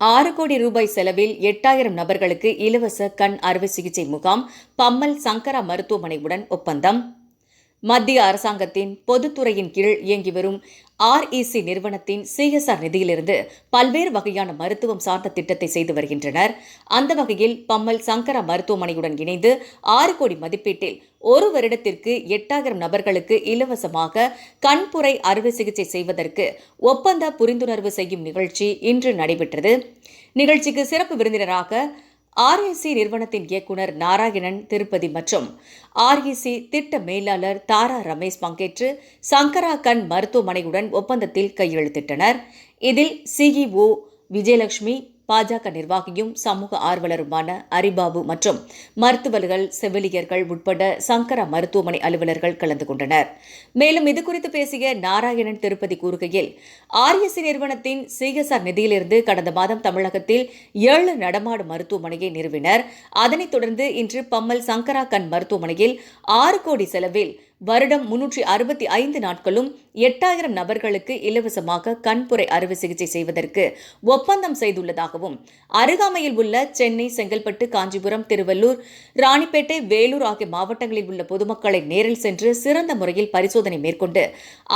6 கோடி ரூபாய் செலவில் 8000 நபர்களுக்கு இலவச கண் அறுவை சிகிச்சை முகாம். பம்மல் சங்கரா மருத்துவமனையுடன் ஒப்பந்தம். மத்திய அரசாங்கத்தின் பொதுத்துறையின் கீழ் இயங்கி வரும் REC நிறுவனத்தின் CSR நிதியிலிருந்து பல்வேறு வகையான மருத்துவம் சார்ந்த திட்டத்தை செய்து வருகின்றனர். அந்த வகையில் பம்மல் சங்கரா மருத்துவமனையுடன் இணைந்து 6 கோடி மதிப்பீட்டில் ஒரு வருடத்திற்கு 8000 நபர்களுக்கு இலவசமாக கண்புரை அறுவை சிகிச்சை செய்வதற்கு ஒப்பந்த புரிந்துணர்வு செய்யும் நிகழ்ச்சி இன்று நடைபெற்றது. நிகழ்ச்சிக்கு சிறப்பு விருந்தினராக REC நிறுவனத்தின் இயக்குநர் நாராயணன் திருப்பதி மற்றும் REC திட்ட மேலாளர் தாரா ரமேஷ் பங்கேற்று சங்கரா கண் மருத்துவமனையுடன் ஒப்பந்தத்தில் கையெழுத்திட்டனர். இதில் CEO விஜயலட்சுமி, பாஜக நிர்வாகியும் சமூக ஆர்வலருமான அரிபாபு மற்றும் மருத்துவர்கள், செவிலியர்கள் உட்பட சங்கரா மருத்துவமனை அலுவலர்கள் கலந்து கொண்டனர். மேலும் இதுகுறித்து பேசிய நாராயணன் திருப்பதி கூறுகையில், REC நிறுவனத்தின் CSR நிதியிலிருந்து கடந்த மாதம் தமிழகத்தில் 7 நடமாடும் மருத்துவமனையை நிறுவினர். அதனைத் தொடர்ந்து இன்று பம்மல் சங்கரா கண் மருத்துவமனையில் 6 கோடி செலவில் வருடம் 365 நாட்களும் 8000 நபர்களுக்கு இலவசமாக கண்புரை அறுவை சிகிச்சை செய்வதற்கு ஒப்பந்தம் செய்துள்ளதாகவும், அருகாமையில் உள்ள சென்னை, செங்கல்பட்டு, காஞ்சிபுரம், திருவள்ளூர், ராணிப்பேட்டை, வேலூர் ஆகிய மாவட்டங்களில் உள்ள பொதுமக்களை நேரில் சென்று சிறந்த முறையில் பரிசோதனை மேற்கொண்டு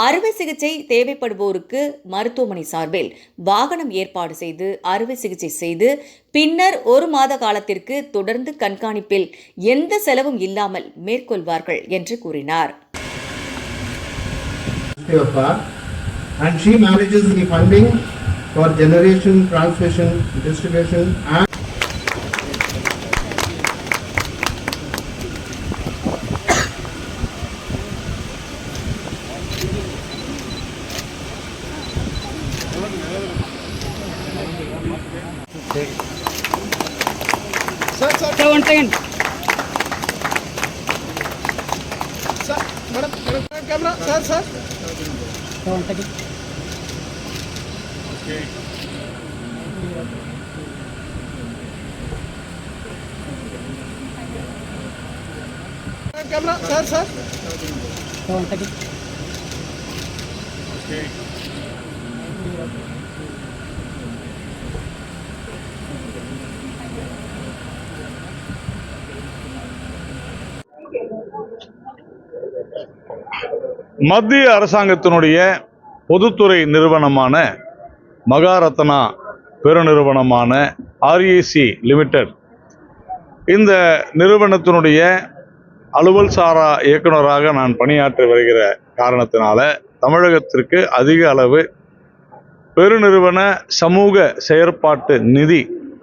அறுவை சிகிச்சை தேவைப்படுவோருக்கு மருத்துவமனை சார்பில் வாகனம் ஏற்பாடு செய்து அறுவை சிகிச்சை செய்து பின்னர் 1 மாத காலத்திற்கு தொடர்ந்து கண்காணிப்பில் எந்த செலவும் இல்லாமல் மேற்கொள்வார்கள் என்று கூறினார். And she manages the funding for generation, transmission, distribution and Sir, one second. Sir, madam, camera, sir. One second. Okay. Camera, sir. One second. Okay. மத்திய அரசாங்கத்தினுடைய பொதுத்துறை நிறுவனமான மகாரத்னா பெருநிறுவனமான REC லிமிடெட், இந்த நிறுவனத்தினுடைய அலுவல் சாரா இயக்குநராக நான் பணியாற்றி வருகிற காரணத்தினால தமிழகத்திற்கு அதிக அளவு பெருநிறுவன சமூக செயற்பாட்டு நிதி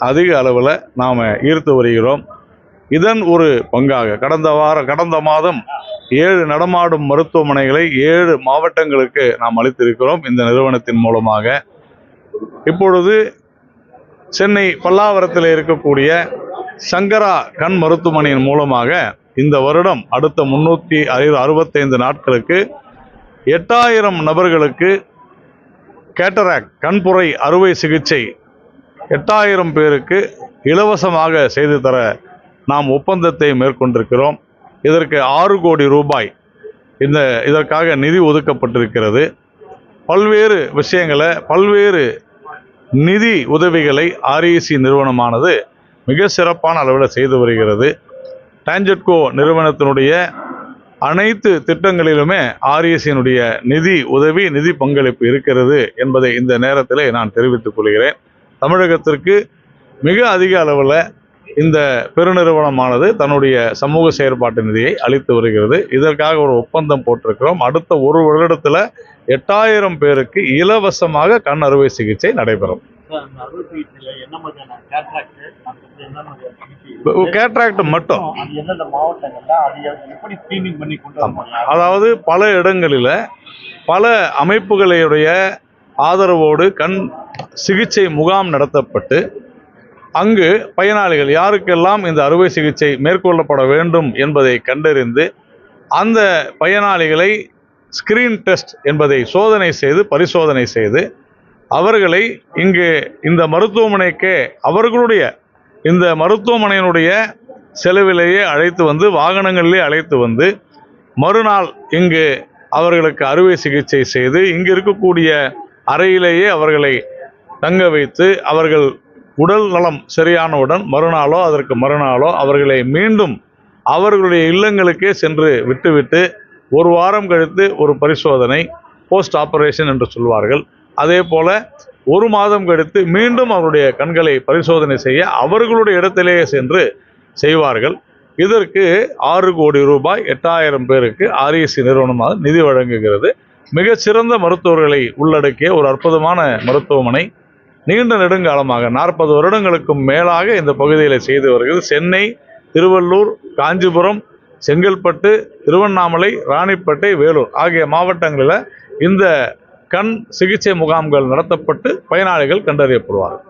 அதிக அளவில் நாம் ஈர்த்து வருகிறோம். இதன் ஒரு பங்காக கடந்த மாதம் 7 நடமாடும் மருத்துவமனைகளை 7 மாவட்டங்களுக்கு நாம் அளித்திருக்கிறோம். இந்த நிறுவனத்தின் மூலமாக இப்பொழுது சென்னை பல்லாவரத்தில் இருக்கக்கூடிய சங்கரா கண் மருத்துவமனையின் மூலமாக இந்த வருடம் அடுத்த 365 நாட்களுக்கு 8000 நபர்களுக்கு கேட்டராக்ட் கண்புரை அறுவை சிகிச்சை 8000 பேருக்கு இலவசமாக செய்து தர நாம் ஒப்பந்தத்தை மேற்கொண்டிருக்கிறோம். இதற்கு 6 கோடி ரூபாய் இதற்காக நிதி ஒதுக்கப்பட்டிருக்கிறது. பல்வேறு விஷயங்களை, பல்வேறு நிதி உதவிகளை REC நிறுவனமானது மிக சிறப்பான அளவில் செய்து வருகிறது. டான்ஜெட்கோ நிறுவனத்தினுடைய அனைத்து திட்டங்களிலுமே RECயினுடைய நிதி உதவி, நிதி பங்களிப்பு இருக்கிறது என்பதை இந்த நேரத்தில் நான் தெரிவித்துக் கொள்கிறேன். தமிழகத்திற்கு மிக அதிக அளவில் இந்த பெருநிறுவனமானது தன்னுடைய சமூக செயற்பாட்டு நிதியை அளித்து வருகிறது. இதற்காக ஒரு ஒப்பந்தம் போட்டிருக்கிறோம். அடுத்த ஒரு வருடத்தில் 8000 பேருக்கு இலவசமாக கண் அறுவை சிகிச்சை நடைபெறும். கேட்ராக்ட் மட்டும், அதாவது பல இடங்களில் பல அமைப்புகளுடைய ஆதரவோடு கண் சிகிச்சை முகாம் நடத்தப்பட்டு அங்கு பயனாளிகள் யாருக்கெல்லாம் இந்த அறுவை சிகிச்சை மேற்கொள்ளப்பட வேண்டும் என்பதை கண்டறிந்து அந்த பயனாளிகளை ஸ்கிரீன் டெஸ்ட் என்பதை பரிசோதனை செய்து அவர்களை இங்கு இந்த மருத்துவமனைக்கு அவர்களுடைய இந்த மருத்துவமனையினுடைய செலவிலேயே அழைத்து வந்து, வாகனங்களிலே அழைத்து வந்து மறுநாள் இங்கு அவர்களுக்கு அறுவை சிகிச்சை செய்து இங்கு இருக்கக்கூடிய அறையிலேயே அவர்களை தங்க வைத்து அவர்கள் உடல் நலம் சரியானவுடன் மறுநாளோ அதற்கு மறுநாளோ அவர்களை மீண்டும் அவர்களுடைய இல்லங்களுக்கே சென்று விட்டுவிட்டு ஒரு வாரம் கழித்து ஒரு பரிசோதனை, போஸ்ட் ஆபரேஷன் என்று சொல்வார்கள். அதே போல ஒரு மாதம் கழித்து மீண்டும் அவருடைய கண்களை பரிசோதனை செய்ய அவர்களுடைய இடத்திலேயே சென்று செய்வார்கள். இதற்கு 6 கோடி ரூபாய் 8000 பேருக்கு REC நிறுவனமாக நிதி வழங்குகிறது. மிகச்சிறந்த மருத்துவர்களை உள்ளடக்கிய ஒரு அற்புதமான மருத்துவமனை. நீண்ட நெடுங்காலமாக 40 வருடங்களுக்கும் மேலாக இந்த பகுதியில் செய்து வருகிறது. சென்னை, திருவள்ளூர், காஞ்சிபுரம், செங்கல்பட்டு, திருவண்ணாமலை, ராணிப்பேட்டை, வேலூர் ஆகிய மாவட்டங்களில் இந்த கண் சிகிச்சை முகாம்கள் நடத்தப்பட்டு பயனாளிகள் கண்டறியப்படுவார்கள்.